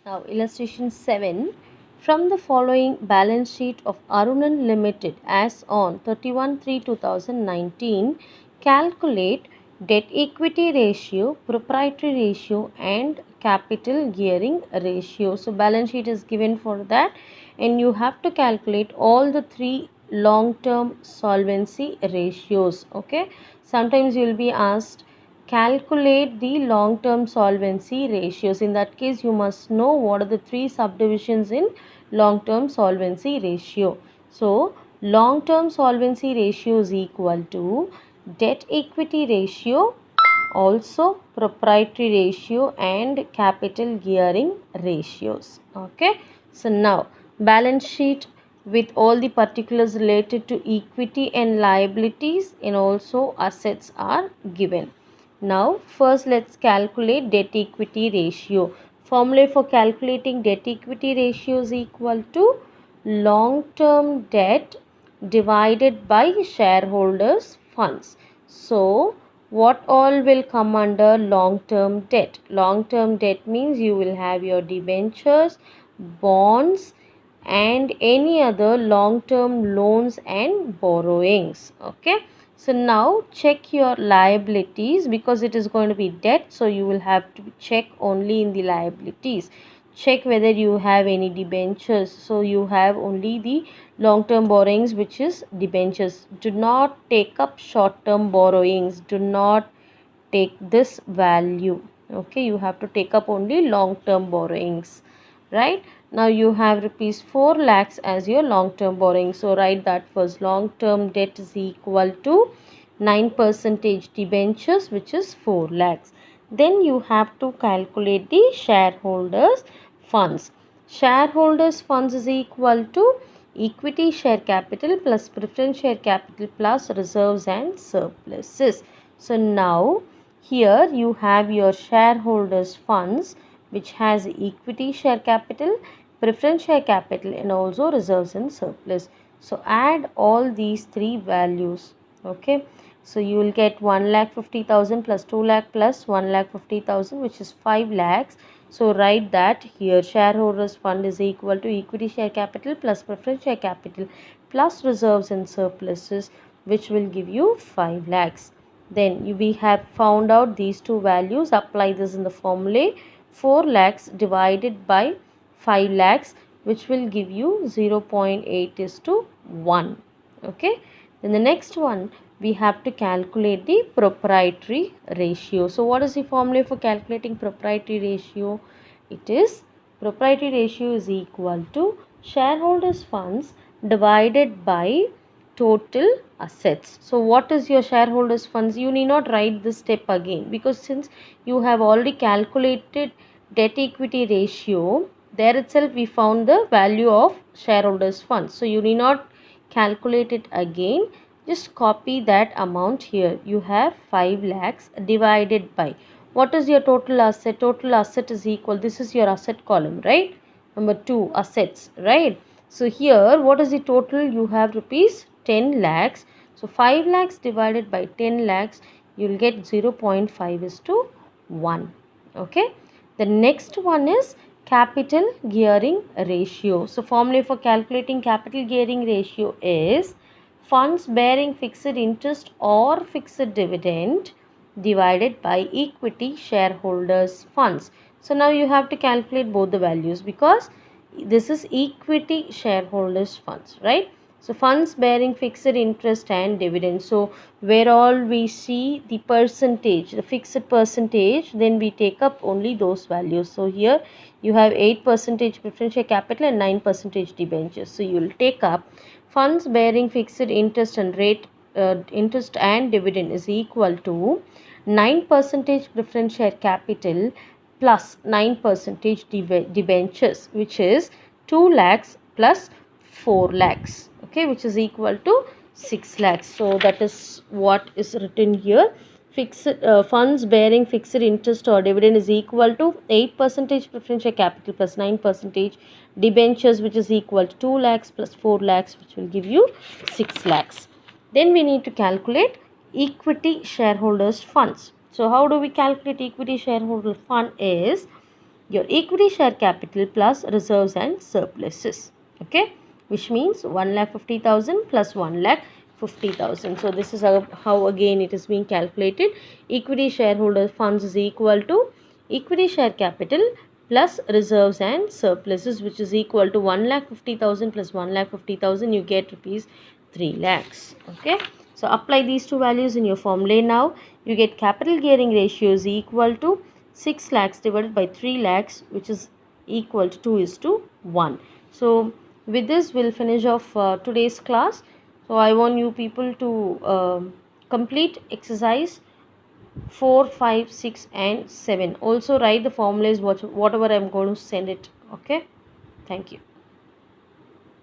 Now, illustration 7. From the following balance sheet of Arunan Limited as on 31/3/2019, calculate debt equity ratio, proprietary ratio, and capital gearing ratio. So, balance sheet is given for that, and you have to calculate all the three long term solvency ratios. Okay, sometimes you will be asked calculate the long term solvency ratios. In that case, you must know what are the three subdivisions in long term solvency ratio. So, long term solvency ratio is equal to debt equity ratio, also proprietary ratio, and capital gearing ratios. Okay, so now balance sheet with all the particulars related to equity and liabilities and also assets are given. Now, first let's calculate debt equity ratio. Formula for calculating debt equity ratio is equal to long term debt divided by shareholders' funds. So, what all will come under long term debt? Long term debt means you will have your debentures, bonds, and any other long term loans and borrowings. Okay, so now check your liabilities because it is going to be debt, so you will have to check only in the liabilities. Check whether you have any debentures. So you have only the long term borrowings, which is debentures. Do not take up short term borrowings. Do not take this value. Okay, you have to take up only long term borrowings, right? Now you have rupees 4 lakhs as your long term borrowing. So write that first. Long term debt is equal to 9% debentures, which is 4 lakhs. Then you have to calculate the shareholders funds. Shareholders funds is equal to equity share capital plus preference share capital plus reserves and surpluses. So now here you have your shareholders funds, which has equity share capital, preference share capital, and also reserves and surplus. So add all these three values. Okay, so you will get 1,50,000 plus 2 lakh plus 1,50,000, which is 5 lakhs. So write that here shareholders fund is equal to equity share capital plus preference share capital plus reserves and surpluses, which will give you 5 lakhs. Then we have found out these two values. Apply this in the formula. 4 lakhs divided by 5 lakhs, which will give you 0.8 is to 1. Okay. Then the next one, we have to calculate the proprietary ratio. So what is the formula for calculating proprietary ratio? It is proprietary ratio is equal to shareholders funds divided by total assets. So what is your shareholders funds? You need not write this step again, because since you have already calculated debt equity ratio, there itself we found the value of shareholders funds. So you need not calculate it again. Just copy that amount here. You have 5 lakhs divided by, what is your total asset? Total asset is equal, this is your asset column, right? Number 2, assets, right? So here what is the total? You have rupees 10 lakhs. So 5 lakhs divided by 10 lakhs, you will get 0.5 is to 1. Okay. The next one is capital gearing ratio. So formula for calculating capital gearing ratio is funds bearing fixed interest or fixed dividend divided by equity shareholders funds. So now you have to calculate both the values because this is equity shareholders funds, right? So funds bearing fixed interest and dividend. So where all we see the percentage, the fixed percentage, then we take up only those values. So here you have 8% preference share capital and 9% debentures. So you will take up funds bearing fixed interest and rate interest and dividend is equal to 9% preference share capital plus 9% debentures, which is 2 lakhs plus 4 lakhs, okay, which is equal to 6 lakhs. So that is what is written here. Fixed funds bearing fixed interest or dividend is equal to 8% preference share capital plus 9% debentures, which is equal to 2 lakhs plus 4 lakhs, which will give you 6 lakhs. Then we need to calculate equity shareholders funds. So how do we calculate equity shareholder fund is your equity share capital plus reserves and surpluses. Okay, which means 1,50,000 plus 1,50,000. So this is how again it is being calculated. Equity shareholder funds is equal to equity share capital plus reserves and surpluses, which is equal to 1,50,000 plus 1,50,000, you get rupees 3 lakhs. Okay, so apply these two values in your formula. Now you get capital gearing ratio is equal to 6 lakhs divided by 3 lakhs, which is equal to 2:1. So with this we'll finish off today's class. So I want you people to complete exercise 4, 5, 6 and 7. Also write the formulas whatever I'm going to send it. Okay, thank you.